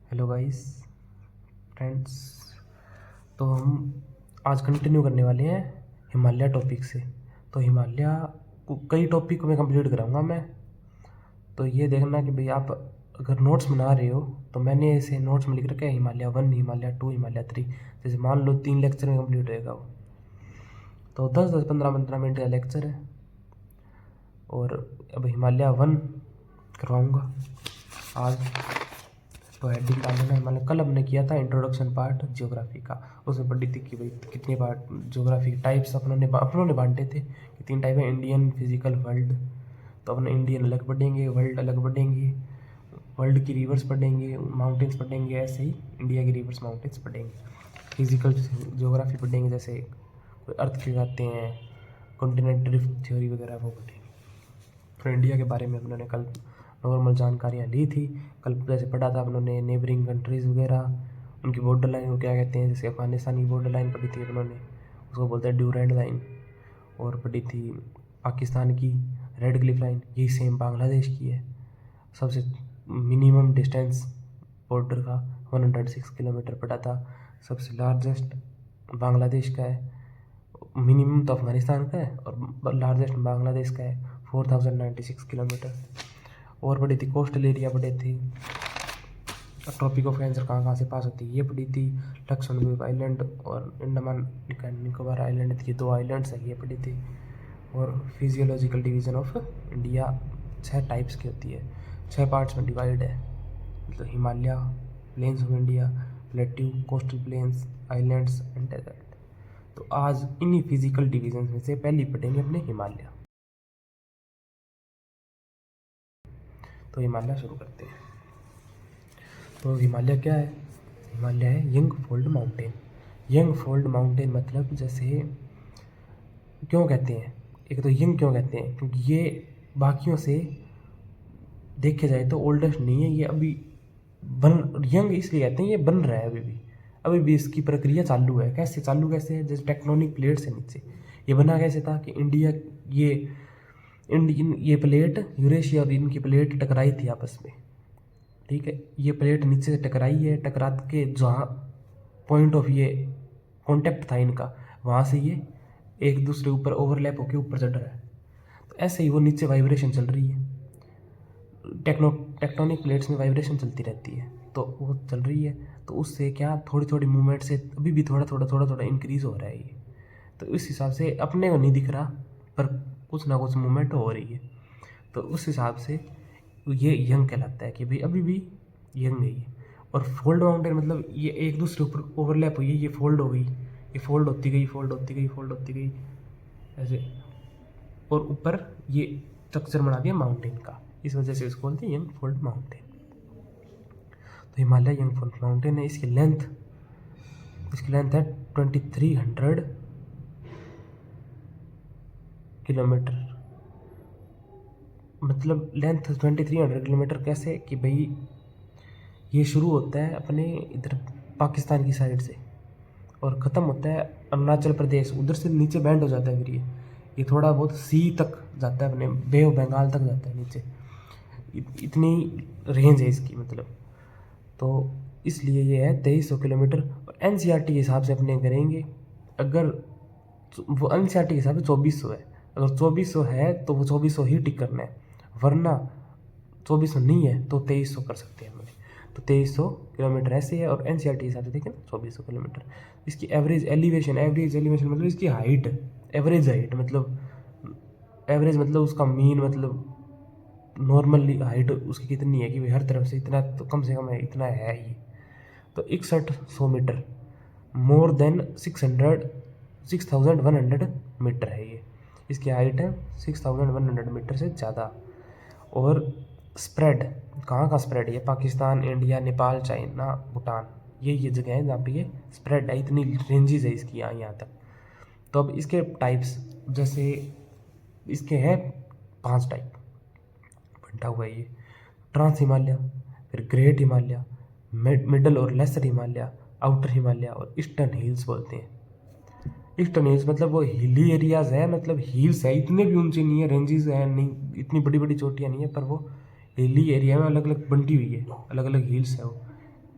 Hello guys friends. तो हम आज कंटिन्यू करने वाले हैं हिमालय टॉपिक से। तो हिमालय को कई टॉपिक में कंप्लीट कराऊंगा मैं। तो ये देखना कि भाई आप अगर नोट्स बना रहे हो तो मैंने ऐसे नोट्स में लिख रखा है हिमालय 1, हिमालय 2, हिमालय 3। जैसे मान लो 3 लेक्चर में कंप्लीट होएगा वो, तो 10-10, 15-15 मिनट का लेक्चर है। और अब हिमालय 1 करवाऊँगा आज। तो हेडिंग डाल देना हिमालय। कल हमने किया था इंट्रोडक्शन पार्ट ज्योग्राफी का। उसमें पढ़ी थी कि भाई कितने पार्ट ज्योग्राफी के टाइप्स अपनों ने बांटे थे कि 3 टाइप है, इंडियन, फिजिकल, वर्ल्ड। तो अपने इंडियन अलग पढ़ेंगे, वर्ल्ड अलग पढ़ेंगे, वर्ल्ड की रिवर्स पढ़ेंगे, माउंटेन्स पढ़ेंगे, ऐसे ही इंडिया की रिवर्स माउंटेन्स पढ़ेंगे। फिजिकल ज्योग्राफी पढ़ेंगे, जैसे कोई अर्थ के आते हैं, कॉन्टिनेंट ड्रिफ्ट थ्योरी वगैरह वो पढ़ेंगे। तो इंडिया के बारे में उन्होंने कल नॉर्मल जानकारियाँ ली थी। कल जैसे पढ़ा था उन्होंने नेबरिंग कंट्रीज़ वगैरह, उनकी बॉर्डर लाइन को क्या कहते हैं। जैसे अफगानिस्तान की बॉर्डर लाइन पढ़ी थी उन्होंने, उसको बोलते हैं ड्यूरैंड लाइन। और पढ़ी थी पाकिस्तान की रेड क्लिफ लाइन, यही सेम बांग्लादेश की है। सबसे मिनिमम डिस्टेंस बॉर्डर का 106 किलोमीटर पड़ा था। सबसे लार्जेस्ट बांग्लादेश का है, मिनिमम तो अफगानिस्तान का है और लार्जेस्ट बांग्लादेश का है 4096 किलोमीटर। और पढ़ी थी कोस्टल एरिया पढ़ी थी। टॉपिक ऑफ आंसर कहाँ से पास होती है ये पढ़ी थी। लक्षद्वीप आइलैंड और अंडमान निकोबार आइलैंड, ये 2 आइलैंड्स है, ये पढ़ी थी। और physiological division of India 6 types की होती है, 6 पार्ट्स में डिवाइड है। मतलब Himalaya, plains of India, plateau, coastal plains, islands and desert. तो आज इन्हीं फिजिकल डिवीजन में से पहली पढ़ेंगे अपने हिमालय। तो हिमालय शुरू करते हैं। तो हिमालय क्या है? हिमालय है young fold mountain. Young fold mountain मतलब जैसे क्यों कहते हैं, एक तो यंग क्यों कहते हैं क्योंकि ये बाकियों से देखे जाए तो ओल्डेस्ट नहीं है, ये अभी बन यंग इसलिए कहते हैं ये बन रहा है अभी भी इसकी प्रक्रिया चालू है। कैसे है? जैसे टेक्टोनिक प्लेट से नीचे ये बना कैसे था कि इंडियन ये प्लेट यूरेशिया और इनकी प्लेट टकराई थी आपस में, ठीक है। ये प्लेट नीचे से टकराई है, टकरा के जहाँ पॉइंट ऑफ ये कांटेक्ट था इनका, वहाँ से ये एक दूसरे ऊपर ओवरलैप होकर ऊपर चढ़ रहा है। तो ऐसे ही वो नीचे वाइब्रेशन चल रही है। टेक्टोनिक प्लेट्स में वाइब्रेशन चलती रहती है, तो वो चल रही है। तो उससे क्या थोड़ी थोड़ी मूवमेंट से अभी भी थोड़ा इंक्रीज़ हो रहा है ये। तो इस हिसाब से अपने को नहीं दिख रहा पर कुछ ना कुछ मूवमेंट हो रही है। तो उस हिसाब से ये यंग कहलाता है कि भाई अभी भी यंग है ये। और फोल्ड माउंटेन मतलब ये एक दूसरे ऊपर ओवरलैप हुई है, ये फोल्ड हो गई, ये फोल्ड होती गई, फोल्ड होती गई, फोल्ड होती गई ऐसे, और ऊपर ये स्ट्रक्चर बना दिया माउंटेन का। इस वजह से इसको बोलते हैं यंग फोल्ड माउंटेन। तो हिमालय यंग फोल्ड माउंटेन है। इसकी लेंथ है 2300 किलोमीटर। मतलब लेंथ 2300 किलोमीटर कैसे कि भाई ये शुरू होता है अपने इधर पाकिस्तान की साइड से और ख़त्म होता है अरुणाचल प्रदेश, उधर से नीचे बैंड हो जाता है। फिर ये थोड़ा बहुत सी तक जाता है, अपने बे ऑफ बंगाल तक जाता है नीचे। इतनी रेंज है इसकी मतलब। तो इसलिए ये है 2300 किलोमीटर। और एनसीईआरटी के हिसाब से अपने करेंगे, अगर वो एनसीईआरटी के हिसाब से 2400 है, अगर 2400 है तो वो 2400 ही टिक करना है, वरना 2400 नहीं है तो 2300 कर सकते हैं हमने। तो 2300 किलोमीटर ऐसे है। और एनसीईआरटी के हिसाब से देखें 2400 किलोमीटर। इसकी एवरेज एलिवेशन मतलब इसकी हाइट, एवरेज मतलब उसका मीन मतलब नॉर्मली हाइट उसकी कितनी है कि भाई हर तरफ से इतना तो कम से कम है, इतना है ही। तो 6100 मीटर, मोर देन 6100 मीटर है ये। इसकी हाइट है 6100 मीटर से ज़्यादा। और स्प्रेड कहाँ का स्प्रेड है? पाकिस्तान, इंडिया, नेपाल, चाइना, भूटान, ये जगह है जहाँ पे ये स्प्रेड है। इतनी रेंजेस है इसकी यहाँ तक। तो अब इसके टाइप्स, जैसे इसके हैं 5 टाइप बंटा हुआ है ये। ट्रांस हिमालय, फिर ग्रेट हिमालय, मिडल और लेसर हिमालय, आउटर हिमालय और ईस्टर्न हिल्स बोलते हैं। ईस्टर्न हिल्स मतलब वो हिली एरियाज़ है, मतलब हिल्स है, इतने भी ऊंचे नहीं है, रेंजेस है नहीं, इतनी बड़ी बड़ी चोटियाँ नहीं है, पर वो हिली एरिया में अलग अलग बंटी हुई है, अलग अलग हिल्स है वो।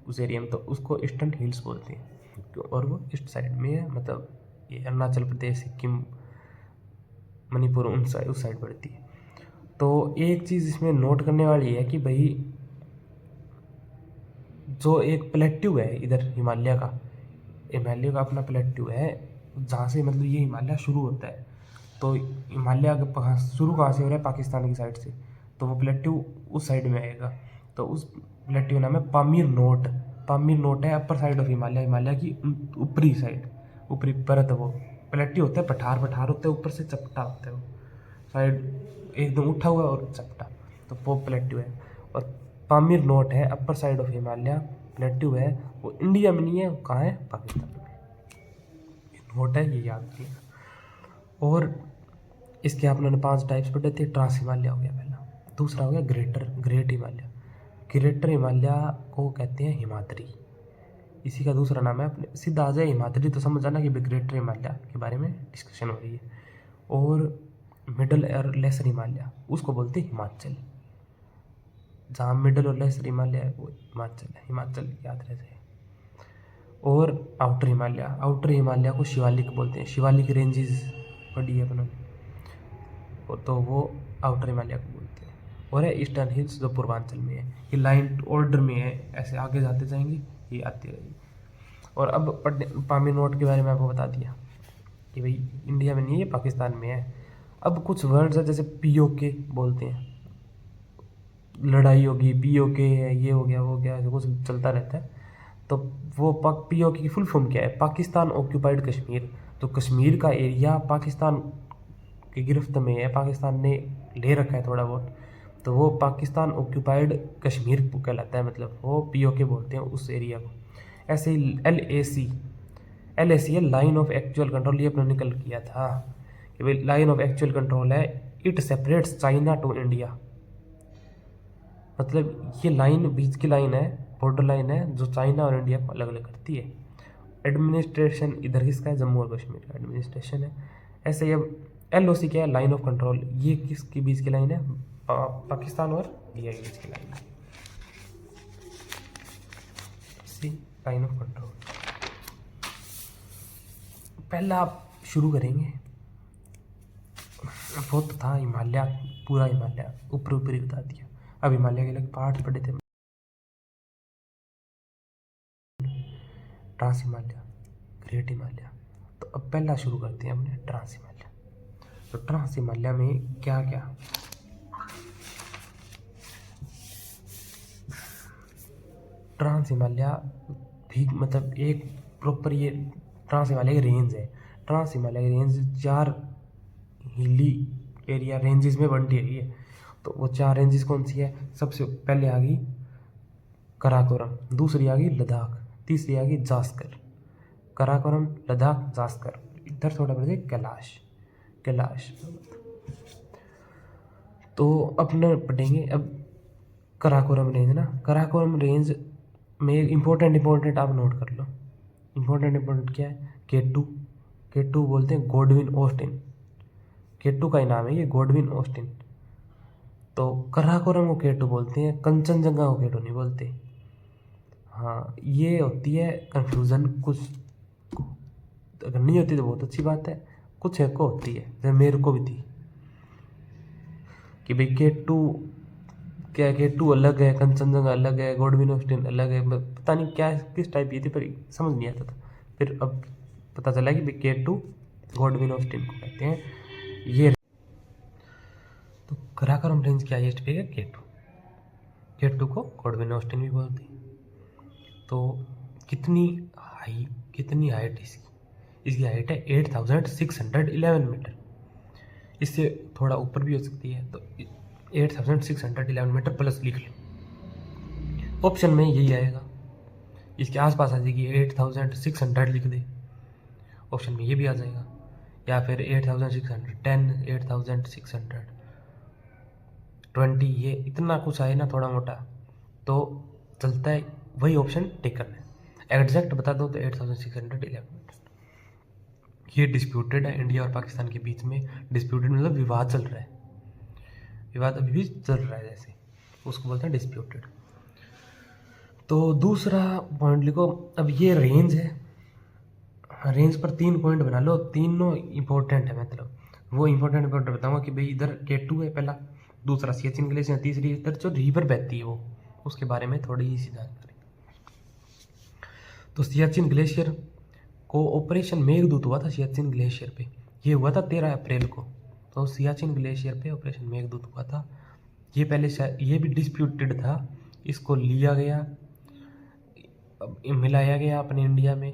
उस एरिया में, तो उसको ईस्टर्न हिल्स बोलते हैं। और वो ईस्ट साइड में है, मतलब ये अरुणाचल प्रदेश, सिक्किम, मणिपुर उस साइड पड़ती है। तो एक चीज़ इसमें नोट करने वाली है कि भाई जो एक प्लेट्यू है इधर हिमालय का अपना प्लेट्यू है, जहाँ से मतलब ये हिमालय शुरू होता है। तो हिमालय शुरू कहाँ से हो रहा है? पाकिस्तान की साइड से। तो वो प्लेट्यू उस साइड में आएगा। तो उस प्लेट्यू नाम है पामीर नोट। पामीर नोट है अपर साइड ऑफ हिमालय की ऊपरी साइड, ऊपरी परत। वो प्लेट्यू होता है, पठार होता है, ऊपर से चपटा होता है वो साइड, एकदम उठा हुआ और चपटा, तो वो प्लेट्यू है। और पामीर नोट है upper side of Himalaya, plateau है, वो इंडिया में नहीं है, वो कहाँ है? पाकिस्तान में। नोट है, ये याद रखिएगा। और इसके आपने 5 टाइप्स पढ़े थे। ट्रांस हिमालय हो गया पहला, दूसरा हो गया ग्रेट हिमालय। ग्रेटर हिमालय को कहते हैं हिमाद्री, इसी का दूसरा नाम है। अपने सीधा आ जाए हिमाद्री तो समझ जाना कि ग्रेटर हिमालय के बारे में डिस्कशन हो रही है। और मिडल और लेसर हिमालय उसको बोलते हैं हिमाचल। जहाँ मिडल और लेसर हिमालय है वो हिमाचल है, हिमाचल याद रह जाए। और आउटर हिमालय को शिवालिक बोलते हैं। शिवालिक रेंजेस पढ़ी है अपने, तो वो आउटर हिमालय को बोलते हैं। और है ईस्टर्न हिल्स जो पूर्वांचल में है। ये लाइन ऑर्डर में है, ऐसे आगे जाते जाएंगे, ये आती रहेगी। और अब पामीर नोट के बारे में आपको बता दिया कि भाई इंडिया में नहीं है, पाकिस्तान में है। अब कुछ वर्ड्स है जैसे POK बोलते हैं, लड़ाई होगी, POK है, ये हो गया वो हो गया, ऐसे कुछ चलता रहता है। तो वो POK की फुल फॉर्म क्या है? पाकिस्तान ऑक्यूपाइड कश्मीर। तो कश्मीर का एरिया पाकिस्तान की गिरफ्त में है, पाकिस्तान ने ले रखा है थोड़ा बहुत, तो वो पाकिस्तान ऑक्यूपाइड कश्मीर कहलाता है, मतलब वो POK बोलते हैं उस एरिया को। ऐसे ही LAC है लाइन ऑफ एक्चुअल कंट्रोल, ये अपने निकल किया था कि भाई लाइन ऑफ एक्चुअल कंट्रोल है, it separates China to India. मतलब ये लाइन बीच की लाइन है, बॉर्डर लाइन है जो चाइना और इंडिया को अलग अलग करती है। एडमिनिस्ट्रेशन इधर किसका है? जम्मू और कश्मीर का एडमिनिस्ट्रेशन है। ऐसे ही अब LOC क्या है? Line of control. ये किसके बीच की लाइन है? पाकिस्तान और इंडिया के बीच की लाइन है, लाइन ऑफ कंट्रोल। पहला आप शुरू करेंगे, वो तो था हिमालय, पूरा हिमालय ऊपर ही बता दिया। अब हिमालय के अलग पार्ट पढ़े थे, ट्रांस हिमालय, ग्रेट हिमालय। तो अब पहला शुरू करते हैं हमने ट्रांस हिमालय। तो ट्रांस हिमालय में क्या क्या? ट्रांस हिमालय भी मतलब एक प्रॉपर ये ट्रांस हिमालय की रेंज है। ट्रांस हिमालय की रेंज 4 हिली एरिया रेंजेस में बंटी है। तो वो 4 रेंजेस कौन सी है? सबसे पहले आ गई कराकोरम, दूसरी आ गई लद्दाख, तीसरी आ गई जास्कर। कराकोरम, लद्दाख, जास्कर। इधर थोड़ा बड़े कैलाश। तो अपने पढ़ेंगे अब कराकोरम रेंज ना। कराकोरम रेंज में इम्पोर्टेंट आप नोट कर लो। इम्पोर्टेंट क्या है? K2 बोलते हैं गॉडविन ऑस्टिन। K2 का ही नाम है ये, गॉडविन ऑस्टिन। तो कराकोरम को K2 बोलते हैं, कंचनजंगा को K2 नहीं बोलते। हाँ, ये होती है कन्फ्यूज़न कुछ, अगर नहीं होती तो बहुत अच्छी बात है, कुछ एक को होती है, जैसे मेरे को भी थी कि भाई K2 अलग है, कंचनजंगा अलग है, गॉडविन ऑस्टिन अलग है। पता नहीं क्या किस टाइप की थी, पर समझ नहीं आता था। फिर अब पता चला कि भाई K2 गॉडविन ऑस्टिन को कहते हैं ये। तो कराकोरम रेंज क्या हाईएस्ट पे है? K2 को गॉडविन ऑस्टिन भी बोलते हैं। तो कितनी हाइट इसकी हाइट है 8611 मीटर। इससे थोड़ा ऊपर भी हो सकती है, तो 8611 मीटर प्लस लिख लो। ऑप्शन में यही आएगा, इसके आसपास आ जाएगी 8600 लिख दे, ऑप्शन में ये भी आ जाएगा। या फिर 8610, 8620, ये इतना कुछ आए ना थोड़ा मोटा तो चलता है, वही ऑप्शन टिक करना है। एग्जैक्ट बता दो तो 8611 मीटर। ये डिस्प्यूटेड है इंडिया और पाकिस्तान के बीच में। डिस्प्यूटेड मतलब विवाद चल रहा है, विवाद अभी भी चल रहा है, जैसे उसको बोलते हैं डिस्प्यूटेड। तो दूसरा पॉइंट लिखो। अब ये रेंज है, रेंज पर 3 पॉइंट बना लो, तीनों इंपॉर्टेंट है। मतलब वो इंपॉर्टेंट बताऊंगा कि भाई इधर K2 है पहला, दूसरा सियाचिन ग्लेशियर, तीसरी इधर जो रिवर बहती है वो, उसके बारे में थोड़ी सी जानकारी। तो सियाचिन ग्लेशियर को ऑपरेशन मेघदूत हुआ था सियाचिन ग्लेशियर पे, ये हुआ था 13 अप्रैल को। तो सियाचिन ग्लेशियर पे ऑपरेशन मेघदूत हुआ था। ये पहले ये भी डिस्प्यूटेड था, इसको लिया गया, मिलाया गया अपने इंडिया में।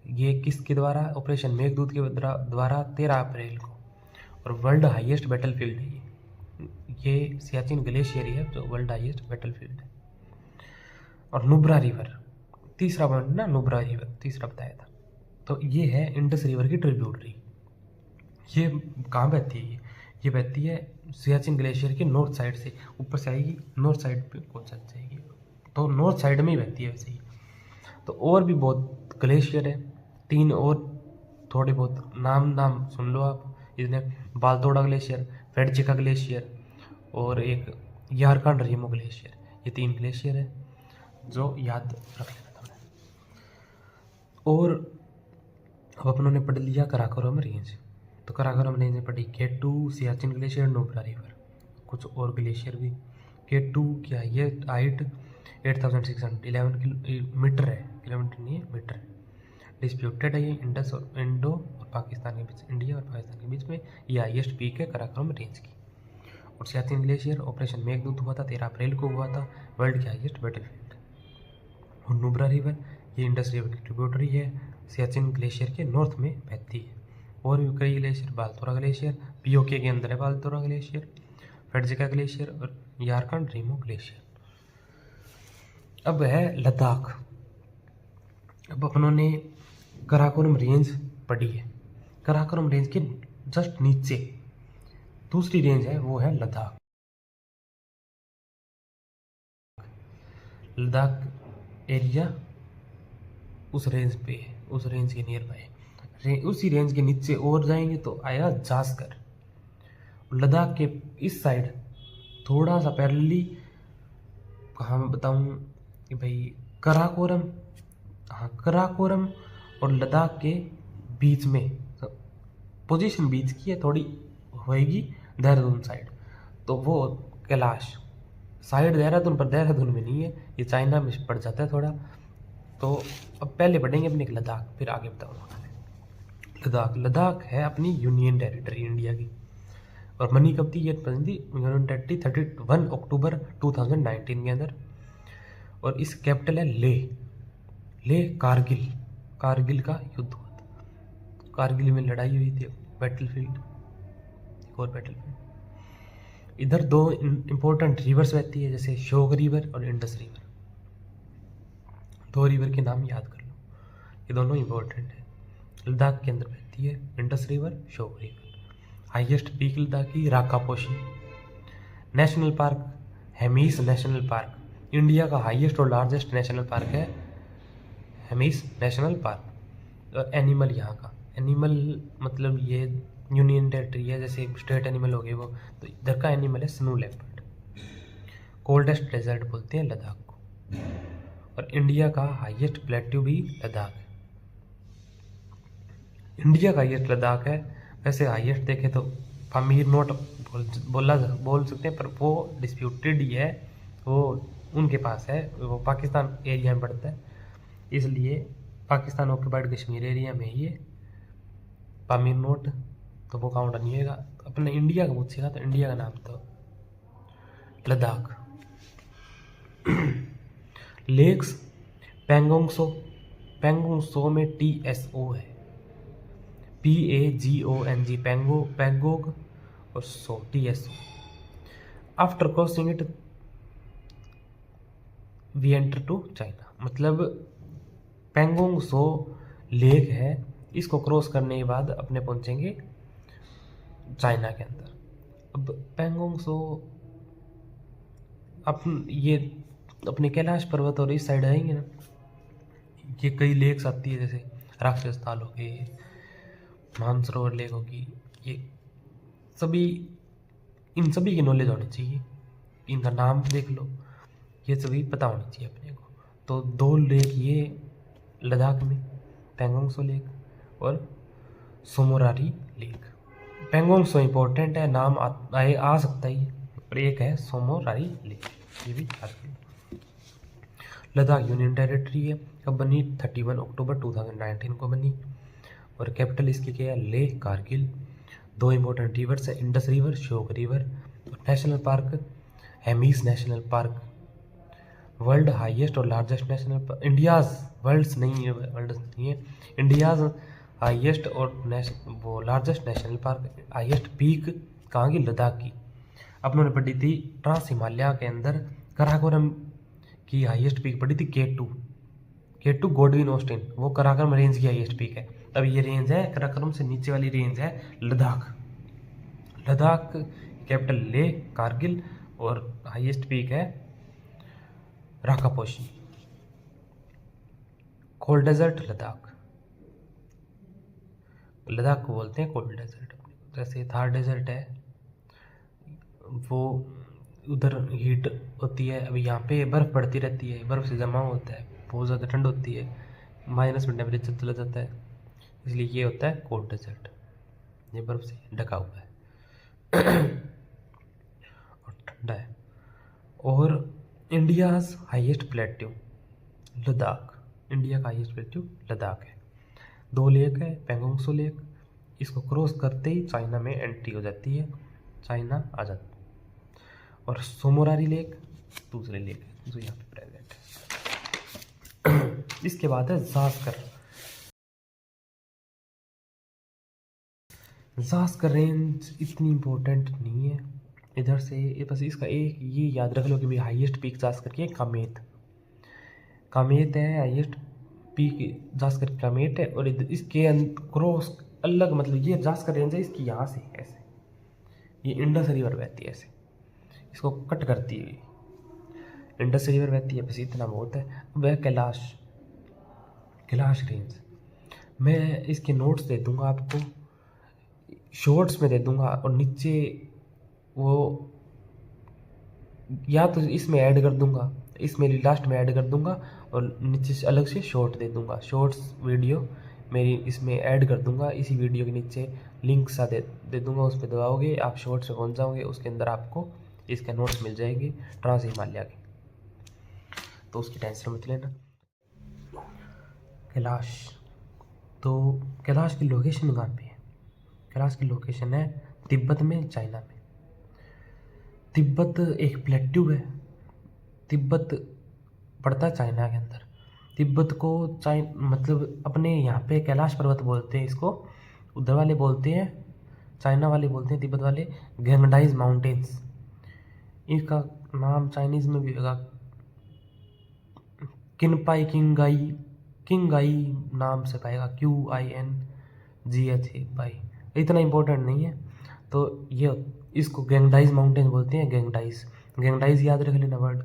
ये किसके द्वारा? ऑपरेशन मेघदूत के द्वारा 13 अप्रैल को। और वर्ल्ड हाईएस्ट बैटलफील्ड है ये सियाचिन ग्लेशियर ही है जो वर्ल्ड हाईएस्ट बैटलफील्ड है। और नुब्रा रिवर, तीसरा पॉइंट ना, नुब्रा रिवर तीसरा बताया था। तो ये है इंडस रिवर की ट्रिब्यूटरी। ये कहाँ बहती है? ये बहती है सियाचिन ग्लेशियर के नॉर्थ साइड से, ऊपर से आएगी नॉर्थ साइड पे पहुँच जाएगी, तो नॉर्थ साइड में ही बहती है वैसे ही। तो और भी बहुत ग्लेशियर है, 3 और थोड़े बहुत नाम सुन लो आप। इसमें बालतोड़ा ग्लेशियर, वेडजिका ग्लेशियर और एक यारकंड रीमो ग्लेशियर, ये 3 ग्लेशियर है जो याद रख लेना थोड़ा। और अब अपनों ने पढ़ लिया कराकोरम रेंज। तो कराकोरम रेंज में पढ़ी K2, Siachen glacier, Nubra river, कुछ और ग्लेशियर भी। K2 क्या, ये हाइट 8611 मीटर है, किलोमीटर नहीं है, मीटर है। डिस्प्यूटेड है ये इंडस और इंडो और पाकिस्तान के बीच, इंडिया और पाकिस्तान के बीच में ये हाईएस्ट पीक है कराकोरम रेंज की। और सियाचिन ग्लेशियर ऑपरेशन मेघदूत हुआ था 13 अप्रैल को हुआ था, वर्ल्ड की हाईएस्ट बैटलफील्ड। और नुब्रा रिवर ये इंडस रिवर की ट्रिब्यूटरी है, सियाचिन ग्लेशियर के नॉर्थ में बहती है। और भी कई ग्लेशियर, बालतोरा ग्लेशियर POK के अंदर है, बालतोरा ग्लेशियर, वेडजिका ग्लेशियर और यारकंड रीमो ग्लेशियर। अब है लद्दाख। अब अपनों ने कराकोरम रेंज पढ़ी है, कराकोरम रेंज के जस्ट नीचे दूसरी रेंज है, वो है लद्दाख। लद्दाख एरिया उस रेंज पे है, उस रेंज के नियर बाय। उसी रेंज के नीचे और जाएंगे तो आएगा जास्कर। लद्दाख के इस साइड थोड़ा सा पैरेलली, कहाँ मैं बताऊँ कि भाई कराकोरम, हाँ कराकोरम और लद्दाख के बीच में पोजीशन बीच की है, थोड़ी होएगी देहरादून साइड। तो वो कैलाश साइड देहरादून, पर देहरादून में नहीं है, ये चाइना में पड़ जाता है थोड़ा। तो अब पहले पढ़ेंगे अपने लद्दाख, फिर आगे बताऊँगा। लद्दाख है अपनी यूनियन टेरिटरी इंडिया की, और बनी कब थी? ये बनी थी यूनियन टेरिटरी 31 अक्टूबर 2019 के अंदर। और इस कैपिटल है लेह कारगिल, कारगिल का युद्ध हुआ था, कारगिल में लड़ाई हुई थी, बैटलफील्ड, एक और बैटलफील्ड। इधर 2 इंपॉर्टेंट रिवर्स बहती है, जैसे श्योक रिवर और इंडस रिवर। 2 रिवर के नाम याद कर लो, ये दोनों इंपॉर्टेंट है। लद्दाख के अंदर बहती है Indus river, Shyok river. Highest peak Ladakh की Rakaposhi. National park Hemis national park, India का हाईएस्ट और लार्जेस्ट नेशनल पार्क है हेमिस नेशनल पार्क। और एनिमल यहाँ का, एनिमल मतलब ये यूनियन टेरिटरी है, जैसे स्टेट एनिमल हो गए वो, तो इधर का एनिमल है स्नो लेपर्ड। कोल्डेस्ट डेजर्ट बोलते हैं लद्दाख को। और इंडिया का हाईएस्ट प्लेट्यू भी लद्दाख है, इंडिया का हाईएस्ट लद्दाख है। वैसे हाईएस्ट देखे तो पामीर नोट बोल सकते हैं, पर वो डिस्प्यूटेड ही है, वो उनके पास है, वो पाकिस्तान एरिया में पड़ता है, इसलिए पाकिस्तान ऑक्यूपाइड कश्मीर एरिया में ही है पामीर नोट, तो वो काउंट नहीं होगा। तो अपने इंडिया का पूछेगा तो इंडिया का नाम तो लद्दाख। लेक्स पेंगोंगसो, पेंगोंगसो में TSO है, PAGONG, पेंगोंग और सो TSO। After crossing it we enter to China, मतलब पेंगोंग सो लेक है, इसको क्रॉस करने के बाद अपने पहुंचेंगे चाइना के अंदर। अब पेंगोंग सो ये अपने कैलाश पर्वत और इस साइड आएंगे ना, ये कई लेक्स आती है, जैसे राक्षस ताल हो गए, मानसरोवर लेक होगी, ये सभी, इन सभी की नॉलेज होनी चाहिए, इनका नाम देख लो, ये सभी पता होनी चाहिए अपने को। तो 2 लेक ये लद्दाख में, पेंगोंग त्सो लेक और सोमोरारी लेक। पेंगोंग त्सो इम्पोर्टेंट है, नाम आ सकता ही है, और एक है सोमोरारी लेक, ये भी आ सकती है। लद्दाख यूनियन टेरिटरी है, कब बनी? 31 अक्टूबर 2019 को बनी, और कैपिटल इसकी क्या है? लेह कारगिल। 2 इम्पोर्टेंट रिवर्स है, Indus river, Shyok river. National park Hemis national park, world highest और largest national park, India's world's नहीं है, वर्ल्ड नहीं है, इंडियाज हाईएस्ट और वो largest national park. Highest peak कहाँ की? लद्दाख की। अपन ने पढ़ी थी ट्रांस हिमालय के अंदर कराकोरम की हाईएस्ट पीक पढ़ी थी K2 गोडविन ऑस्टिन, वो कराकोरम रेंज की हाईएस्ट पीक है। अब ये रेंज है कराकोरम से नीचे वाली रेंज है लद्दाख। लद्दाख कैपिटल लेह कारगिल, और हाईएस्ट पीक है राकापोशी। कोल्ड डेजर्ट लद्दाख, लद्दाख को बोलते हैं कोल्ड डेजर्ट। जैसे थार डेजर्ट है, वो उधर हीट होती है, अभी यहाँ पे बर्फ़ पड़ती रहती है, बर्फ़ से जमा होता है, बहुत ज़्यादा ठंड होती है, माइनस में टेम्परेचर चला जाता है, इसलिए ये होता है कोल्ड डेजर्ट, ये बर्फ़ से ढका हुआ है और ठंडा है। और India's highest plateau Ladakh, India का हाईएस्ट प्लेट्यू लद्दाख है। 2 लेक है, पेंगोंग त्सो लेक, इसको क्रॉस करते ही चाइना में एंट्री हो जाती है, चाइना आ जाता है। और सोमोरारी लेक दूसरे लेक है जो यहाँ पे प्रेजेंट है। इसके बाद है जास्कर। जास्कर रेंज इतनी इम्पोर्टेंट नहीं है इधर से, बस इसका एक ये याद रख लो कि भाई हाईएस्ट पीक जास्कर की है कामेत है, हाईएस्ट पीक जास्कर कामेत है, और इसके क्रॉस अलग, मतलब ये जास्कर रेंज है, इसकी यहाँ से ऐसे ये इंडस रिवर बहती है, ऐसे इसको कट करती है, इंडस रिवर बहती है, बस इतना बहुत है। वह कैलाश रेंज, मैं इसके नोट्स दे दूंगा आपको, शॉर्ट्स में दे दूंगा, और नीचे वो या तो इसमें ऐड कर दूंगा, इसमें लास्ट में ऐड कर दूंगा, और नीचे से अलग से शॉर्ट दे दूंगा, शॉर्ट्स वीडियो मेरी इसमें ऐड कर दूंगा, इसी वीडियो के नीचे लिंक सा दे दूंगा, उस पर दबाओगे आप शॉर्ट्स पे पहुंच जाओगे, उसके अंदर आपको इसके नोट्स मिल जाएंगे ट्रांस हिमालय के, तो उसकी टेंशन मत लेना। कैलाश, तो कैलाश की लोकेशन कहाँ पे है? कैलाश की लोकेशन है तिब्बत में, चाइना में। तिब्बत एक प्लेट्यू है, तिब्बत पड़ता है चाइना के अंदर। तिब्बत को मतलब अपने यहाँ पे कैलाश पर्वत बोलते हैं इसको, उधर वाले बोलते हैं, चाइना वाले बोलते हैं, तिब्बत वाले गैंगडाइज माउंटेन्स। इसका नाम चाइनीज़ में भी होगा किनपाई किंगाई नाम से पाएगा, QINGH इतना इम्पोर्टेंट नहीं है। तो ये इसको गैंगडाइज माउंटेन बोलते हैं, गैंगडाइज याद रख लेना वर्ड।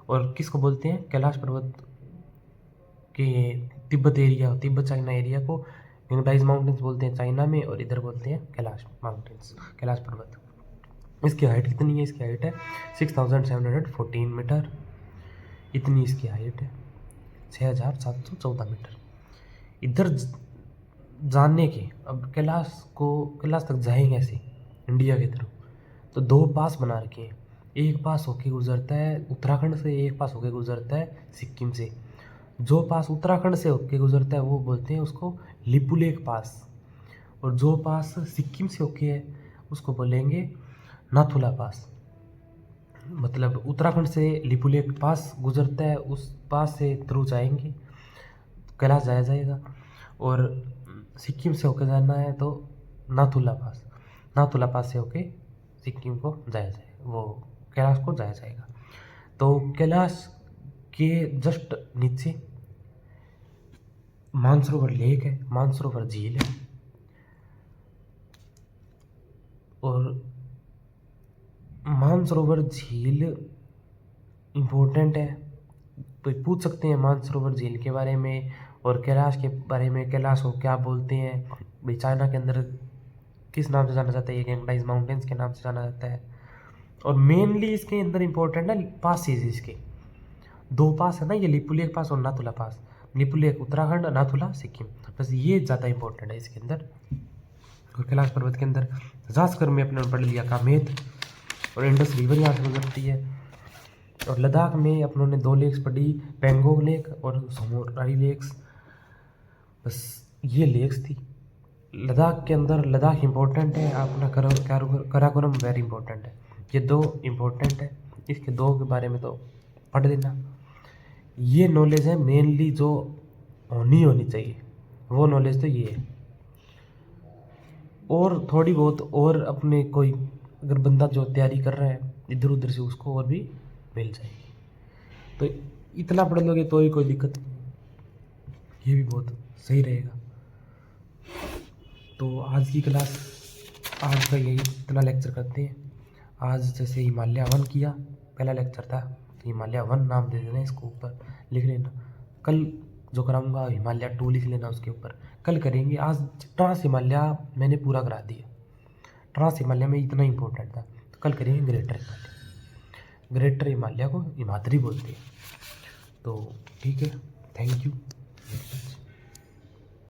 और किसको बोलते हैं? कैलाश पर्वत के Tibet area, Tibet China area को गैंगडाइज माउंटेन्स बोलते हैं चाइना में, और इधर बोलते हैं कैलाश माउंटेन्स, कैलाश पर्वत। इसकी हाइट कितनी है? इसकी हाइट है 6714 मीटर, इतनी इसकी हाइट है, 6714 मीटर। इधर जाने के, अब कैलाश तक जाएंगे ऐसे इंडिया के थ्रू, तो 2 पास बना रखे हैं, एक पास होके गुजरता है उत्तराखंड से, एक पास होके गुजरता है सिक्किम से। जो पास उत्तराखंड से होके गुजरता है वो बोलते हैं उसको लिपुलेख पास, और जो पास सिक्किम से होके है उसको बोलेंगे नाथुला पास। मतलब उत्तराखंड से लिपुलेख पास गुजरता है, उस पास से थ्रू जाएंगे कैलाश जाया जाएगा, और सिक्किम से होके जाना है तो नाथुला पास से होके सिक्किम को जाया जाएगा, वो कैलाश को जाया जाएगा। तो कैलाश के जस्ट नीचे मानसरोवर लेक है, मानसरोवर झील है, और मानसरोवर झील इम्पोर्टेंट है, तो पूछ सकते हैं मानसरोवर झील के बारे में और कैलाश के बारे में। कैलाश को क्या बोलते हैं भाई? चाइना के अंदर किस नाम से जाना जाता है? ये गैंगडाइज माउंटेन्स के नाम से जाना जाता है। और मेनली इसके अंदर इम्पोर्टेंट है पासेज, इसके दो पास है ना, ये लिपुलेख पास और नाथुला पास। लिपुलेख उत्तराखंड, नाथुला सिक्किम, बस ये ज़्यादा इंपॉर्टेंट है इसके अंदर। और कैलाश पर्वत के अंदर जास्कर में अपने पढ़ लिया कामेत, और इंडस रिवर यहाँ से गुजरती है। और लद्दाख में अपनों ने 2 लेक्स पढ़ी, पेंगोंग लेक और सोमोराई लेक्स, बस ये लेक्स थी। लद्दाख के अंदर लद्दाख इम्पोर्टेंट है, अपना काराकोरम वेरी इंपॉर्टेंट है। ये 2 इम्पोर्टेंट है, इसके 2 के बारे में तो पढ़ लेना। ये नॉलेज है मेनली जो होनी चाहिए, वो नॉलेज तो ये है। और थोड़ी बहुत और अपने कोई अगर बंदा जो तैयारी कर रहा है इधर उधर से, उसको और भी मिल जाएगी। तो इतना पढ़ लोगे तो ही कोई दिक्कत नहीं, ये भी बहुत सही रहेगा। तो आज की क्लास, आज का यही इतना लेक्चर करते हैं। आज जैसे हिमालय 1 किया, पहला लेक्चर था, तो हिमालय 1 नाम दे देना, इसको ऊपर लिख लेना। कल जो कराऊंगा हिमालय 2 लिख लेना उसके ऊपर, कल करेंगे। आज ट्रांस हिमालय मैंने पूरा करा दिया, ट्रांस हिमालय में इतना इंपॉर्टेंट था, तो कल करेंगे ग्रेटर हिमालय। ग्रेटर हिमालय को हिमाद्री बोलते हैं। तो ठीक है, थैंक यू।